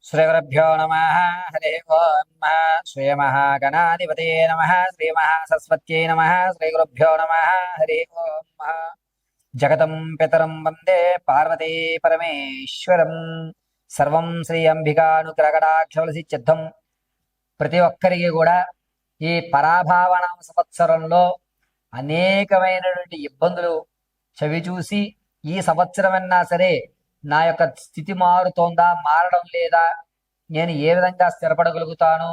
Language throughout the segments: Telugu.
श्रीगुरुभ्यो नमः। हरि ओम्। श्रीमहागणाधिपतये नमः। श्रीमहासरस्वत्यै नमः। श्रीगुरुभ्यो नमः। हरि ओम्। जगतं पितरं वन्दे पार्वती परमेश्वरं। సర్వం శ్రీ అంబికానుగ్రహకటాక్షవలసిద్ధం. ప్రతి ఒక్కరికి కూడా ఈ పరాభావన సంవత్సరంలో అనేకమైనటువంటి ఇబ్బందులు చవిచూసి ఈ సంవత్సరమన్నా సరే నా యొక్క స్థితి మారుతోందా, మారడం లేదా, నేను ఏ విధంగా స్థిరపడగలుగుతాను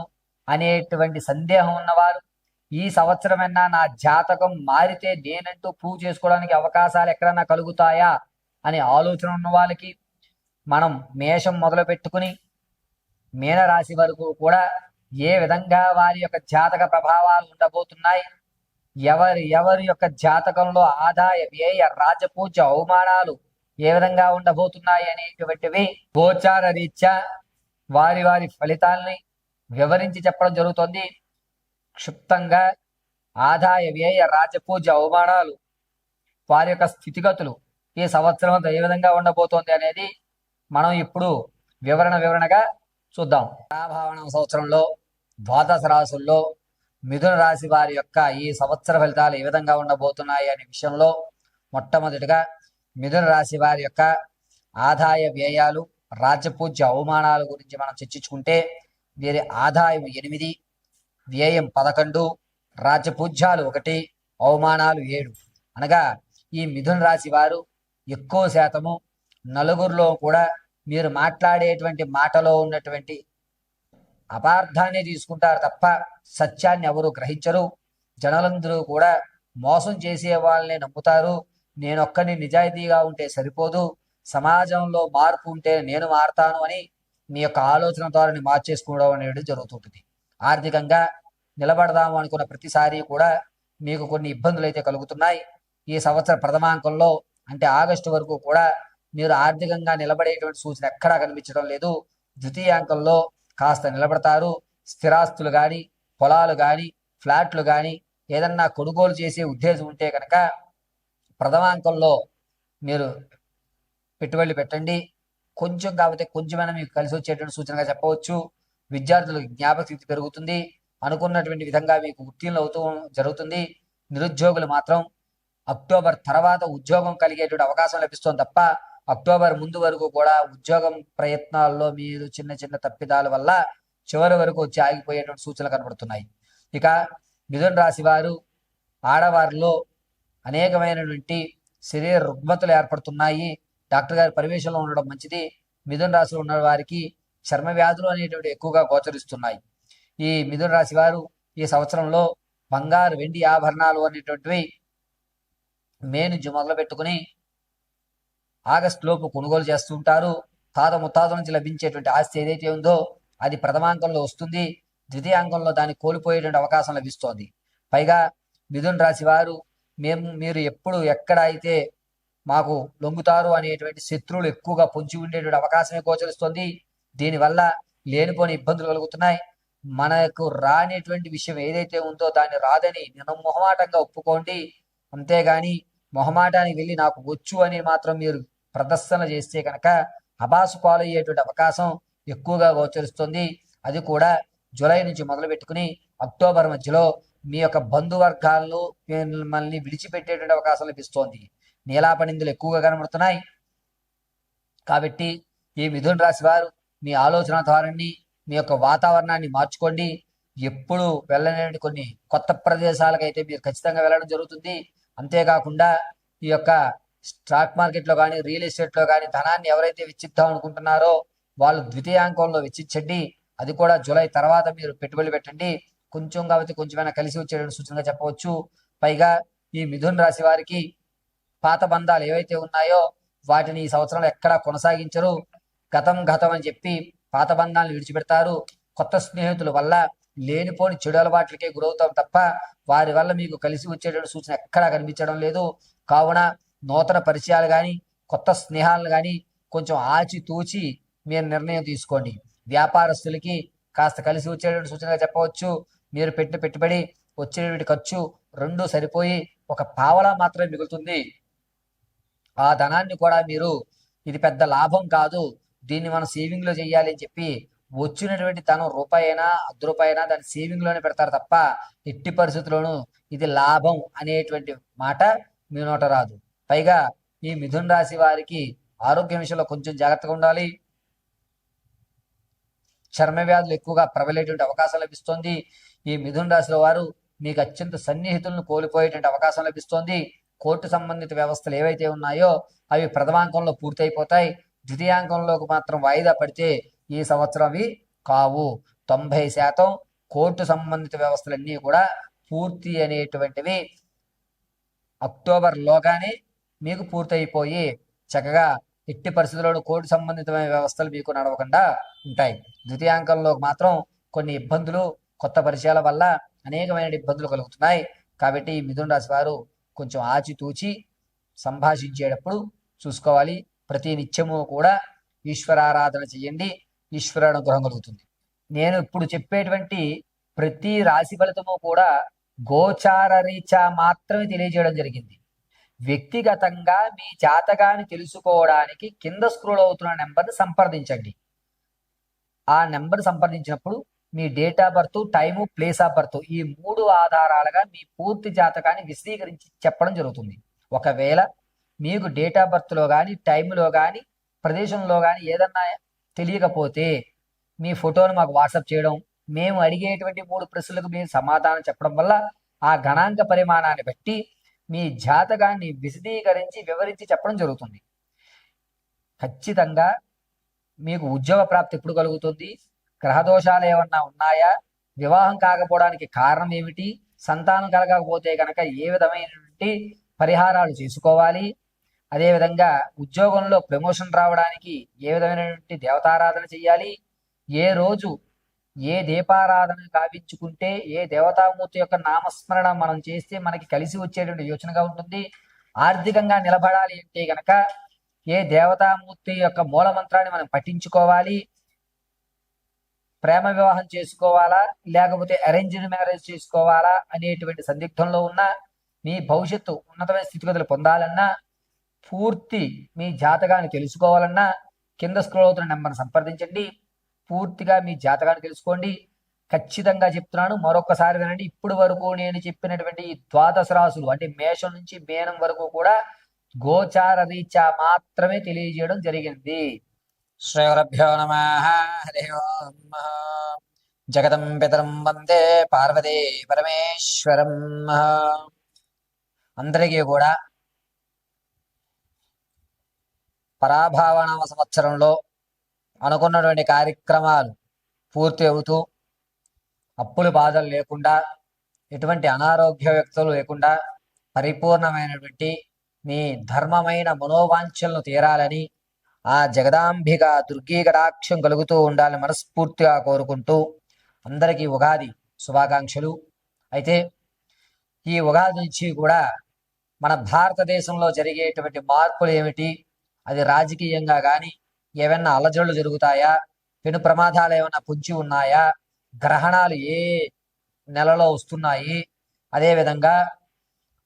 అనేటువంటి సందేహం ఉన్నవారు, ఈ సంవత్సరమన్నా నా జాతకం మారితే నేనంటూ ప్రూవ్ చేసుకోవడానికి అవకాశాలు ఎక్కడన్నా కలుగుతాయా అనే ఆలోచన ఉన్న వాళ్ళకి మనం మేషం మొదలు పెట్టుకుని మీనరాశి వరకు కూడా ఏ విధంగా వారి యొక్క జాతక ప్రభావాలు ఉండబోతున్నాయి, ఎవరి యొక్క జాతకంలో ఆదాయ వ్యయ రాజపూజ్య అవమానాలు ఏ విధంగా ఉండబోతున్నాయి అనేటువంటివి గోచార రీత్యా వారి వారి ఫలితాలని వివరించి చెప్పడం జరుగుతుంది. క్షుప్తంగా ఆదాయ వ్యయ రాజపూజ్య అవమానాలు, వారి యొక్క స్థితిగతులు ఈ సంవత్సరం అంతా ఏ విధంగా ఉండబోతోంది అనేది మనం ఇప్పుడు వివరణగా చూద్దాం. పరాభావన సంవత్సరంలో ద్వాదశ రాశుల్లో మిథున రాశి వారి యొక్క ఈ సంవత్సర ఫలితాలు ఏ విధంగా ఉండబోతున్నాయి అనే విషయంలో మొట్టమొదటిగా మిథున రాశి వారి యొక్క ఆదాయ వ్యయాలు రాజపూజ్య అవమానాల గురించి మనం చర్చించుకుంటే, వీరి ఆదాయం 8, వ్యయం 11, రాజపూజ్యాలు 1, అవమానాలు 7. అనగా ఈ మిథున రాశి వారు ఎక్కువ శాతము నలుగురిలో కూడా మీరు మాట్లాడేటువంటి మాటలో ఉన్నటువంటి అపార్థాన్ని తీసుకుంటారు తప్ప సత్యాన్ని ఎవరు గ్రహించరు. జనులందరూ కూడా మోసం చేసే వాళ్ళని నమ్ముతారు. నేనొక్కని నిజాయితీగా ఉంటే సరిపోదు, సమాజంలో మార్పు ఉంటే నేను మారతాను అని మీ యొక్క ఆలోచన ద్వారా మార్చేసుకోవడం అనేది జరుగుతుంటుంది. ఆర్థికంగా నిలబడదాము అనుకున్న ప్రతిసారి కూడా మీకు కొన్ని ఇబ్బందులు అయితే కలుగుతున్నాయి. ఈ సంవత్సర ప్రథమాంకంలో అంటే ఆగస్టు వరకు కూడా మీరు ఆర్థికంగా నిలబడేటువంటి సూచన ఎక్కడా కనిపించడం లేదు. ద్వితీయాంకంలో కాస్త నిలబడతారు. స్థిరాస్తులు కానీ, పొలాలు కానీ, ఫ్లాట్లు కానీ ఏదన్నా కొనుగోలు చేసే ఉద్దేశం ఉంటే కనుక ప్రథమాంకంలో మీరు పెట్టుబడులు పెట్టండి. కొంచెం కాకపోతే కొంచెమైనా మీకు కలిసి వచ్చేటువంటి సూచనగా చెప్పవచ్చు. విద్యార్థులకు జ్ఞాపక శక్తి పెరుగుతుంది. అనుకున్నటువంటి విధంగా మీకు ఉత్తీర్ణులు అవుతూ జరుగుతుంది. నిరుద్యోగులు మాత్రం అక్టోబర్ తర్వాత ఉద్యోగం కలిగేటువంటి అవకాశం లభిస్తుంది తప్ప అక్టోబర్ ముందు వరకు కూడా ఉద్యోగం ప్రయత్నాల్లో మీరు చిన్న చిన్న తప్పిదాల వల్ల చివరి వరకు వచ్చి ఆగిపోయేటువంటి సూచనలు కనబడుతున్నాయి. ఇక మిథున రాశి వారు ఆడవారిలో అనేకమైనటువంటి శరీర రుగ్మతలు ఏర్పడుతున్నాయి. డాక్టర్ గారి పర్యవేక్షణలో ఉండడం మంచిది. మిథున రాశిలో ఉన్న వారికి చర్మ వ్యాధులు అనేటువంటి ఎక్కువగా గోచరిస్తున్నాయి. ఈ మిథున రాశి వారు ఈ సంవత్సరంలో బంగారు వెండి ఆభరణాలు అనేటువంటివి మే నుంచి మొదలు పెట్టుకుని ఆగస్టు లోపు కొనుగోలు చేస్తుంటారు. తాత ముత్తాత నుంచి లభించేటువంటి ఆస్తి ఏదైతే ఉందో అది ప్రథమాంకంలో వస్తుంది. ద్వితీయాంకంలో దాన్ని కోల్పోయేటువంటి అవకాశం లభిస్తోంది. పైగా మిథున రాశి వారు మీరు ఎప్పుడు ఎక్కడ అయితే మాకు లొంగుతారు అనేటువంటి శత్రువులు ఎక్కువగా పొంచి ఉండేటువంటి అవకాశమే గోచరిస్తుంది. దీనివల్ల లేనిపోని ఇబ్బందులు కలుగుతున్నాయి. మనకు రానిటువంటి విషయం ఏదైతే ఉందో దాన్ని రాదని మొహమాటంగా ఒప్పుకోండి. అంతేగాని మొహమాటానికి వెళ్ళి నాకు వచ్చు అని మాత్రం మీరు ప్రదర్శన చేస్తే కనుక అబాసు పాలయ్యేటువంటి అవకాశం ఎక్కువగా గోచరిస్తుంది. అది కూడా జూలై నుంచి మొదలు పెట్టుకుని అక్టోబర్ మధ్యలో మీ యొక్క బంధువర్గాలను మిమ్మల్ని విడిచిపెట్టేటువంటి అవకాశం లభిస్తోంది. నీలాపనిందులు ఎక్కువగా కనబడుతున్నాయి. కాబట్టి ఈ మిథున రాశి వారు మీ ఆలోచన ధోరణి, మీ యొక్క వాతావరణాన్ని మార్చుకోండి. ఎప్పుడు వెళ్ళలేని కొన్ని కొత్త ప్రదేశాలకైతే మీరు ఖచ్చితంగా వెళ్ళడం జరుగుతుంది. అంతేకాకుండా ఈ యొక్క స్టాక్ మార్కెట్లో కానీ, రియల్ ఎస్టేట్లో కానీ ధనాన్ని ఎవరైతే వెచ్చిద్దాం అనుకుంటున్నారో వాళ్ళు ద్వితీయాంకంలో వెచ్చించండి. అది కూడా జూలై తర్వాత మీరు పెట్టుబడి పెట్టండి. కొంచెం కాబట్టి కొంచెమైనా కలిసి వచ్చేటువంటి సూచనగా చెప్పవచ్చు. పైగా ఈ మిథున రాశి వారికి పాత బంధాలు ఏవైతే ఉన్నాయో వాటిని ఈ సంవత్సరంలో ఎక్కడా కొనసాగించరు. గతం అని చెప్పి పాత బంధాలను విడిచిపెడతారు. కొత్త స్నేహితుల వల్ల లేనిపోని చెడు అలవాట్లకే గురవుతాం తప్ప వారి వల్ల మీకు కలిసి వచ్చేటువంటి సూచన ఎక్కడా కనిపించడం లేదు. కావున నూతన పరిచయాలు కానీ, కొత్త స్నేహాలను కానీ కొంచెం ఆచితూచి మీరు నిర్ణయం తీసుకోండి. వ్యాపారస్తులకి కాస్త కలిసి వచ్చేటువంటి సూచనగా చెప్పవచ్చు. మీరు పెట్టిన పెట్టుబడి, వచ్చేటువంటి ఖర్చు రెండు సరిపోయి ఒక పావలా మాత్రమే మిగులుతుంది. ఆ ధనాన్ని కూడా మీరు ఇది పెద్ద లాభం కాదు, దీన్ని మనం సేవింగ్లో చేయాలి అని చెప్పి వచ్చినటువంటి ధనం రూపాయి అయినా ₹10 అయినా దాన్ని సేవింగ్లోనే పెడతారు తప్ప ఎట్టి పరిస్థితుల్లోనూ ఇది లాభం అనేటువంటి మాట మీ నోట రాదు. పైగా ఈ మిథున రాశి వారికి ఆరోగ్యం విషయంలో కొంచెం జాగ్రత్తగా ఉండాలి. చర్మ వ్యాధులు ఎక్కువగా ప్రబలేటువంటి అవకాశం లభిస్తుంది. ఈ మిథున రాశిలో వారు మీకు అత్యంత సన్నిహితులను కోల్పోయేటువంటి అవకాశం లభిస్తుంది. కోర్టు సంబంధిత వ్యవస్థలు ఏవైతే ఉన్నాయో అవి ప్రథమాంకంలో పూర్తయిపోతాయి. ద్వితీయాంకంలోకి మాత్రం వాయిదా పడితే ఈ సంవత్సరం అవి కావు. 90% కోర్టు సంబంధిత వ్యవస్థలన్నీ కూడా పూర్తి అనేటువంటివి అక్టోబర్లోగానే మీకు పూర్తయిపోయి చక్కగా ఎట్టి పరిస్థితుల్లోనూ కోర్టు సంబంధితమైన వ్యవస్థలు మీకు నడవకుండా ఉంటాయి. ద్వితీయాంకంలో మాత్రం కొన్ని ఇబ్బందులు, కొత్త పరిచయాల వల్ల అనేకమైన ఇబ్బందులు కలుగుతున్నాయి. కాబట్టి ఈ మిథున రాశి వారు కొంచెం ఆచితూచి సంభాషించేటప్పుడు చూసుకోవాలి. ప్రతి నిత్యము కూడా ఈశ్వరారాధన చేయండి, ఈశ్వర అనుగ్రహం కలుగుతుంది. నేను ఇప్పుడు చెప్పేటువంటి ప్రతి రాశి ఫలితము కూడా గోచార రీత్యా మాత్రమే తెలియజేయడం జరిగింది. వ్యక్తిగతంగా మీ జాతకాన్ని తెలుసుకోవడానికి కింద స్క్రోల్ అవుతున్న నెంబర్ని సంప్రదించండి. ఆ నెంబర్ సంప్రదించినప్పుడు మీ date of birth, time, place of birth ఈ 3 ఆధారాలుగా మీ పూర్తి జాతకాన్ని విశదీకరించి చెప్పడం జరుగుతుంది. ఒకవేళ మీకు డేట్ ఆఫ్ బర్త్లో కానీ, టైంలో కానీ, ప్రదేశంలో కానీ ఏదన్నా తెలియకపోతే మీ ఫోటోను మాకు వాట్సాప్ చేయడం, మేము అడిగేటువంటి 3 ప్రశ్నలకు మీరు సమాధానం చెప్పడం వల్ల ఆ గణాంక పరిమాణాన్ని బట్టి మీ జాతకాన్ని విశదీకరించి వివరించి చెప్పడం జరుగుతుంది. ఖచ్చితంగా మీకు ఉద్యోగ ప్రాప్తి ఎప్పుడు కలుగుతుంది, గ్రహదోషాలు ఏమన్నా ఉన్నాయా, వివాహం కాకపోవడానికి కారణం ఏమిటి, సంతానం కలగకపోతే కనుక ఏ విధమైనటువంటి పరిహారాలు చేసుకోవాలి, అదేవిధంగా ఉద్యోగంలో ప్రమోషన్ రావడానికి ఏ విధమైనటువంటి దేవతారాధన చేయాలి, ఏ రోజు ఏ దీపారాధన గావించుకుంటే ఏ దేవతామూర్తి యొక్క నామస్మరణ మనం చేస్తే మనకి కలిసి వచ్చేటువంటి యోచనగా ఉంటుంది, ఆర్థికంగా నిలబడాలి అంటే గనక ఏ దేవతామూర్తి యొక్క మూల మంత్రాన్ని మనం పఠించుకోవాలి, ప్రేమ వివాహం చేసుకోవాలా లేకపోతే అరేంజ్డ్ మ్యారేజ్ చేసుకోవాలా అనేటువంటి సందిగ్ధంలో ఉన్న మీ భవిష్యత్తు ఉన్నతమైన స్థితిగతులు పొందాలన్నా, పూర్తి మీ జాతకాన్ని తెలుసుకోవాలన్నా కింద స్క్రోల్ అవుతున్న నెంబర్ని సంప్రదించండి. పూర్తిగా మీ జాతకాన్ని తెలుసుకోండి. ఖచ్చితంగా చెప్తున్నాను, మరొకసారి వినండి. ఇప్పుడు వరకు నేను చెప్పినటువంటి ఈ ద్వాదశ రాశులు అంటే మేషం నుంచి మీనం వరకు కూడా గోచార రీత్యా మాత్రమే తెలియజేయడం జరిగింది. శ్రీ గురుభ్యో నమః. హరి ఓం. జగతం పితరం వందే పార్వతీ పరమేశ్వరం. అందరికీ కూడా పరాభావనామ సంవత్సరంలో అనుకున్నటువంటి కార్యక్రమాలు పూర్తి అవుతూ అప్పులు బాధలు లేకుండా, ఎటువంటి అనారోగ్య వ్యక్తులు లేకుండా పరిపూర్ణమైనటువంటి మీ ధర్మమైన మనోవాంఛలను తీరాలని ఆ జగదాంబిక దుర్గీ కటాక్షం కలుగుతూ ఉండాలని మనస్ఫూర్తిగా కోరుకుంటూ అందరికీ ఉగాది శుభాకాంక్షలు. అయితే ఈ ఉగాది నుంచి కూడా మన భారతదేశంలో జరిగేటువంటి మార్పులు ఏమిటి, అది రాజకీయంగా కానీ ఏమైనా అలజడులు జరుగుతాయా, పెను ప్రమాదాలు ఏమైనా పొంచి ఉన్నాయా, గ్రహణాలు ఏ నెలలో వస్తున్నాయి, అదేవిధంగా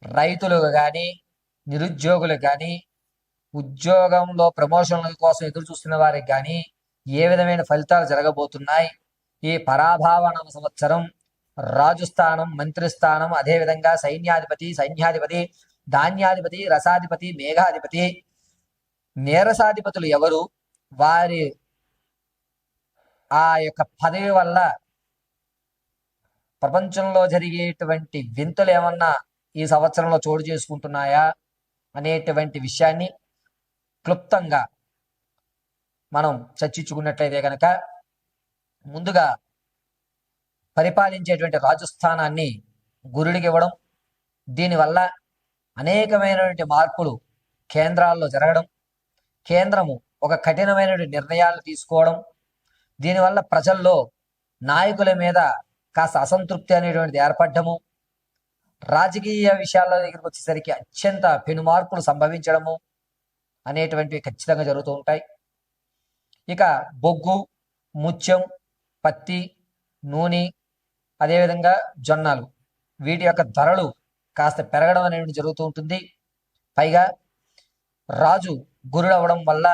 రైతులు కానీ నిరుద్యోగులు కానీ ఉద్యోగంలో ప్రమోషన్ల కోసం ఎదురు చూస్తున్న వారికి కానీ ఏ విధమైన ఫలితాలు జరగబోతున్నాయి, ఈ పరాభావనామ సంవత్సరం రాజుస్థానం, మంత్రిస్థానం, అదేవిధంగా సైన్యాధిపతి, ధాన్యాధిపతి, రసాధిపతి, మేఘాధిపతి, నీరసాధిపతులు ఎవరు, వారి ఆ యొక్క పదవి వల్ల ప్రపంచంలో జరిగేటువంటి వింతలు ఏమన్నా ఈ సంవత్సరంలో చోటు చేసుకుంటున్నాయా అనేటువంటి విషయాన్ని క్లుప్తంగా మనం చర్చించుకున్నట్లయితే కనుక, ముందుగా పరిపాలించేటువంటి రాజస్థానాన్ని గురుడికి ఇవ్వడం, దీనివల్ల అనేకమైనటువంటి మార్పులు కేంద్రాల్లో జరగడం, కేంద్రము ఒక కఠినమైనటువంటి నిర్ణయాలు తీసుకోవడం, దీనివల్ల ప్రజల్లో నాయకుల మీద కాస్త అసంతృప్తి అనేటువంటిది ఏర్పడము, రాజకీయ విషయాల దగ్గరికి వచ్చేసరికి అత్యంత పెను మార్పులు సంభవించడము అనేటువంటివి ఖచ్చితంగా జరుగుతూ ఉంటాయి. ఇక బొగ్గు, ముత్యం, పత్తి, నూనె, అదేవిధంగా జొన్నలు, వీటి యొక్క ధరలు కాస్త పెరగడం అనేది జరుగుతూ ఉంటుంది. పైగా రాజు గురుడు అవ్వడం వల్ల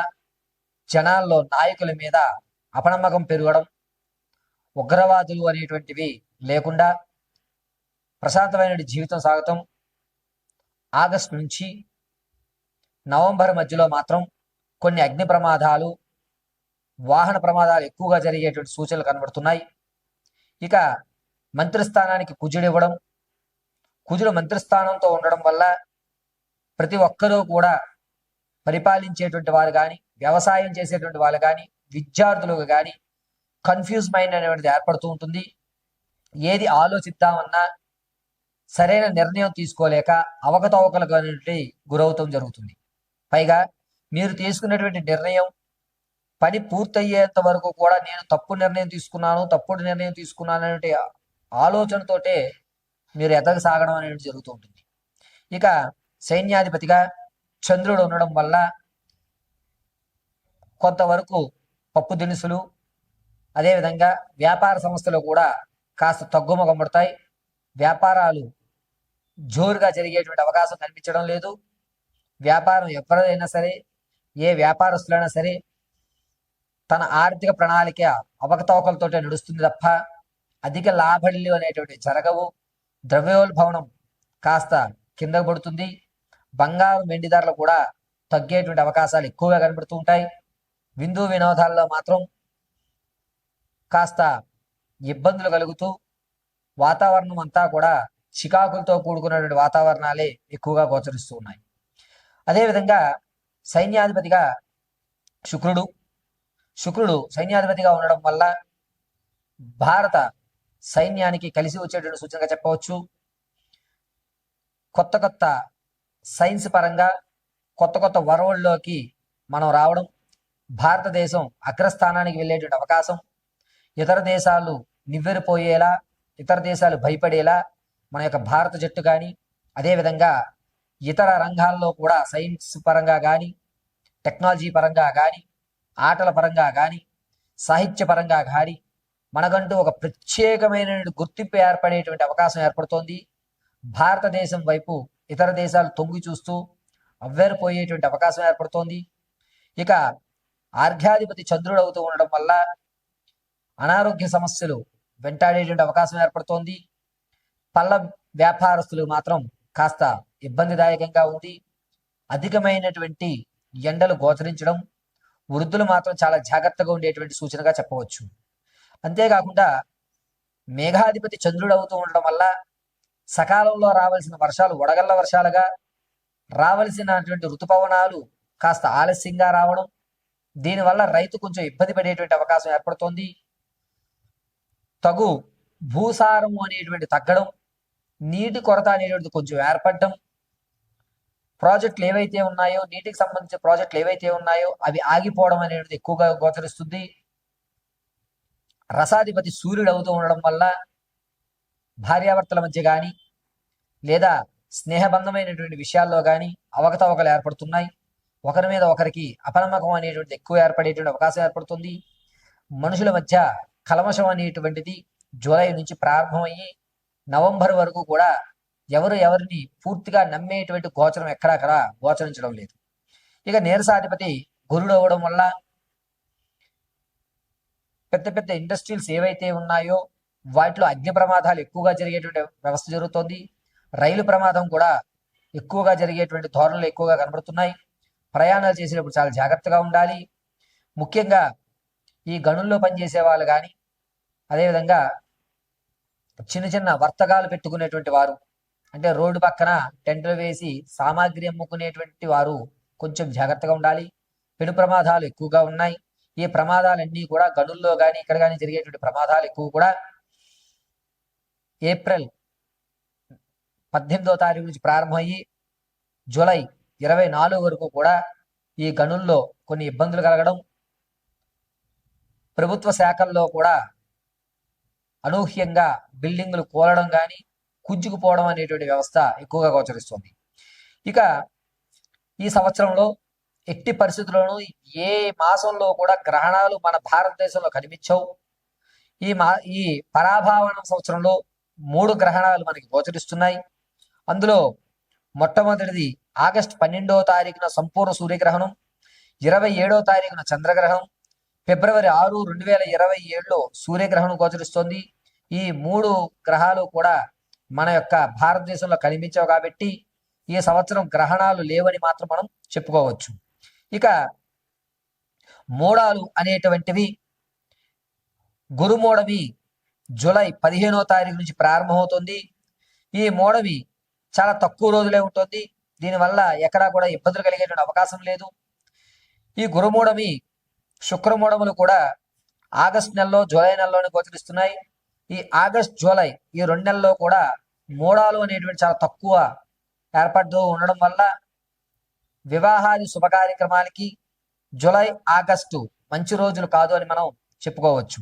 జనాల్లో నాయకుల మీద అపనమ్మకం పెరగడం, ఉగ్రవాదులు అనేటువంటివి లేకుండా ప్రశాంతమైన జీవితం సాగటం, ఆగస్టు నుంచి నవంబర్ మధ్యలో మాత్రం కొన్ని అగ్ని ప్రమాదాలు, వాహన ప్రమాదాలు ఎక్కువగా జరిగేటువంటి సూచనలు కనబడుతున్నాయి. ఇక మంత్రిస్థానానికి కుజుడు ఇవ్వడం, కుజుడు మంత్రిస్థానంతో ఉండడం వల్ల ప్రతి ఒక్కరూ కూడా పరిపాలించేటువంటి వారు కానీ, వ్యవసాయం చేసేటువంటి వాళ్ళు కానీ, విద్యార్థులకు కానీ కన్ఫ్యూజ్ మైండ్ అనేటువంటిది ఏర్పడుతూ ఉంటుంది. ఏది ఆలోచిద్దామన్నా సరైన నిర్ణయం తీసుకోలేక అవకతవకలకు అనేటువంటి గురవుతాం జరుగుతుంది. పైగా మీరు తీసుకున్నటువంటి నిర్ణయం పని పూర్తయ్యేంత వరకు కూడా నేను తప్పు నిర్ణయం తీసుకున్నాను, తప్పుడు నిర్ణయం తీసుకున్నాను అనే ఆలోచనతోటే మీరు ఎదగసాగడం అనేది జరుగుతూ ఉంటుంది. ఇక సైన్యాధిపతిగా చంద్రుడు ఉండడం వల్ల కొంతవరకు పప్పు దినుసులు, అదేవిధంగా వ్యాపార సంస్థలు కూడా కాస్త తగ్గుముఖం పడతాయి. వ్యాపారాలు జోరుగా జరిగేటువంటి అవకాశం కనిపించడం లేదు. వ్యాపారం ఎవరైనా సరే, ఏ వ్యాపారస్తులైనా సరే తన ఆర్థిక ప్రణాళిక అవకతవకలతోటే నడుస్తుంది తప్ప అధిక లాభాలు అనేటువంటి జరగవు. ద్రవ్యోల్బణం కాస్త కింద పడుతుంది. బంగారు వెండి ధరలు కూడా తగ్గేటువంటి అవకాశాలు ఎక్కువగా కనబడుతూ ఉంటాయి. విందు వినోదాల్లో మాత్రం కాస్త ఇబ్బందులు కలుగుతూ వాతావరణం అంతా కూడా చికాకులతో కూడుకున్నటువంటి వాతావరణాలే ఎక్కువగా గోచరిస్తూ ఉన్నాయి. అదేవిధంగా సైన్యాధిపతిగా శుక్రుడు సైన్యాధిపతిగా ఉండడం వల్ల భారత సైన్యానికి కలిసి వచ్చేటువంటి సూచనగా చెప్పవచ్చు. కొత్త కొత్త సైన్స్ పరంగా కొత్త కొత్త వరవల్లోకి మనం రావడం, భారతదేశం అగ్రస్థానానికి వెళ్ళేటువంటి అవకాశం, ఇతర దేశాలు నివ్వెరపోయేలా, ఇతర దేశాలు భయపడేలా మన యొక్క భారత జట్టు కానీ, అదేవిధంగా ఇతర రంగాల్లో కూడా సైన్స్ పరంగా కానీ, టెక్నాలజీ పరంగా కానీ, ఆటల పరంగా కానీ, సాహిత్య పరంగా కానీ మనకంటూ ఒక ప్రత్యేకమైన గుర్తింపు ఏర్పడేటువంటి అవకాశం ఏర్పడుతోంది. భారతదేశం వైపు ఇతర దేశాలు తొంగి చూస్తూ అవ్వేరిపోయేటువంటి అవకాశం ఏర్పడుతోంది. ఇక ఆర్ఘ్యాధిపతి చంద్రుడు అవుతూ ఉండడం వల్ల అనారోగ్య సమస్యలు వెంటాడేటువంటి అవకాశం ఏర్పడుతోంది. పళ్ళ వ్యాపారస్తులు మాత్రం కాస్త ఇబ్బందిదాయకంగా ఉంది. అధికమైనటువంటి ఎండలు గోచరించడం, వృద్ధులు మాత్రం చాలా జాగ్రత్తగా ఉండేటువంటి సూచనగా చెప్పవచ్చు. అంతేకాకుండా మేఘాధిపతి చంద్రుడు అవుతూ ఉండడం వల్ల సకాలంలో రావాల్సిన వర్షాలు వడగళ్ల వర్షాలుగా, రావలసినటువంటి ఋతుపవనాలు కాస్త ఆలస్యంగా రావడం, దీనివల్ల రైతు కొంచెం ఇబ్బంది పడేటువంటి అవకాశం ఏర్పడుతోంది. తగు భూసారం అనేటువంటి తగ్గడం, నీటి కొరత అనేటువంటిది కొంచెం ఏర్పడడం, ప్రాజెక్టులు ఏవైతే ఉన్నాయో, నీటికి సంబంధించిన ప్రాజెక్టులు ఏవైతే ఉన్నాయో అవి ఆగిపోవడం అనేది ఎక్కువగా గోచరిస్తుంది. రసాధిపతి సూర్యుడు అవుతూ ఉండడం వల్ల భార్యాభర్తల మధ్య కానీ, లేదా స్నేహబంధమైనటువంటి విషయాల్లో కానీ అవకతవకలు ఏర్పడుతున్నాయి. ఒకరి మీద ఒకరికి అపనమ్మకం అనేటువంటిది ఎక్కువ ఏర్పడేటువంటి అవకాశం ఏర్పడుతుంది. మనుషుల మధ్య కల్మషం అనేటువంటిది జూలై నుంచి ప్రారంభమయ్యి నవంబర్ వరకు కూడా ఎవరిని పూర్తిగా నమ్మేటువంటి గోచరం ఎక్కడక్కడ గోచరించడం లేదు. ఇక నీరసాధిపతి గురుడు అవ్వడం వల్ల పెద్ద పెద్ద ఇండస్ట్రీస్ ఏవైతే ఉన్నాయో వాటిలో అగ్ని ప్రమాదాలు ఎక్కువగా జరిగేటువంటి వ్యవస్థ జరుగుతోంది. రైలు ప్రమాదం కూడా ఎక్కువగా జరిగేటువంటి ధోరణులు ఎక్కువగా కనబడుతున్నాయి. ప్రయాణాలు చేసేటప్పుడు చాలా జాగ్రత్తగా ఉండాలి. ముఖ్యంగా ఈ గనుల్లో పనిచేసే వాళ్ళు కానీ, అదేవిధంగా చిన్న చిన్న వర్తకాలు పెట్టుకునేటువంటి వారు, అంటే రోడ్డు పక్కన టెంట్లు వేసి సామాగ్రి అమ్ముకునేటువంటి వారు కొంచెం జాగ్రత్తగా ఉండాలి. పెను ప్రమాదాలు ఎక్కువగా ఉన్నాయి. ఈ ప్రమాదాలన్నీ కూడా గనుల్లో కానీ ఇక్కడ కానీ జరిగేటువంటి ప్రమాదాలు ఎక్కువ కూడా ఏప్రిల్ 18వ తారీఖు నుంచి ప్రారంభమయ్యి జూలై 24 వరకు కూడా ఈ గనుల్లో కొన్ని ఇబ్బందులు కలగడం, ప్రభుత్వ శాఖల్లో కూడా అనూహ్యంగా బిల్డింగులు కూలడం కానీ కుంచుకుపోవడం అనేటువంటి వ్యవస్థ ఎక్కువగా గోచరిస్తుంది. ఇక ఈ సంవత్సరంలో ఎట్టి పరిస్థితుల్లోనూ ఏ మాసంలో కూడా గ్రహణాలు మన భారతదేశంలో కనిపించవు. ఈ పరాభావన సంవత్సరంలో 3 గ్రహణాలు మనకి గోచరిస్తున్నాయి. అందులో మొట్టమొదటిది ఆగస్టు 12వ తారీఖున సంపూర్ణ సూర్యగ్రహణం. 27వ తారీఖున చంద్రగ్రహణం, ఫిబ్రవరి 6, 2027లో సూర్యగ్రహణం గోచరిస్తోంది. ఈ 3 గ్రహాలు కూడా మన యొక్క భారతదేశంలో కనిపించవు కాబట్టి ఈ సంవత్సరం గ్రహణాలు లేవని మాత్రం మనం చెప్పుకోవచ్చు. ఇక మోడాలు అనేటువంటివి, గురుమోడవి జూలై 15వ తారీఖు నుంచి ప్రారంభమవుతుంది. ఈ మోడవి చాలా తక్కువ రోజులే ఉంటుంది. దీనివల్ల ఎక్కడా కూడా ఇబ్బందులు కలిగేటువంటి అవకాశం లేదు. ఈ గురుమూఢమి, శుక్రమూఢములు కూడా ఆగస్టు నెలలో, జూలై నెలలోనే గోచరిస్తున్నాయి. ఈ ఆగస్ట్, జూలై ఈ 2 నెలల్లో కూడా మూడాలు అనేటువంటి చాలా తక్కువ ఏర్పడుతూ ఉండడం వల్ల వివాహాది శుభ కార్యక్రమాలకి జూలై, ఆగస్టు మంచి రోజులు కాదు అని మనం చెప్పుకోవచ్చు.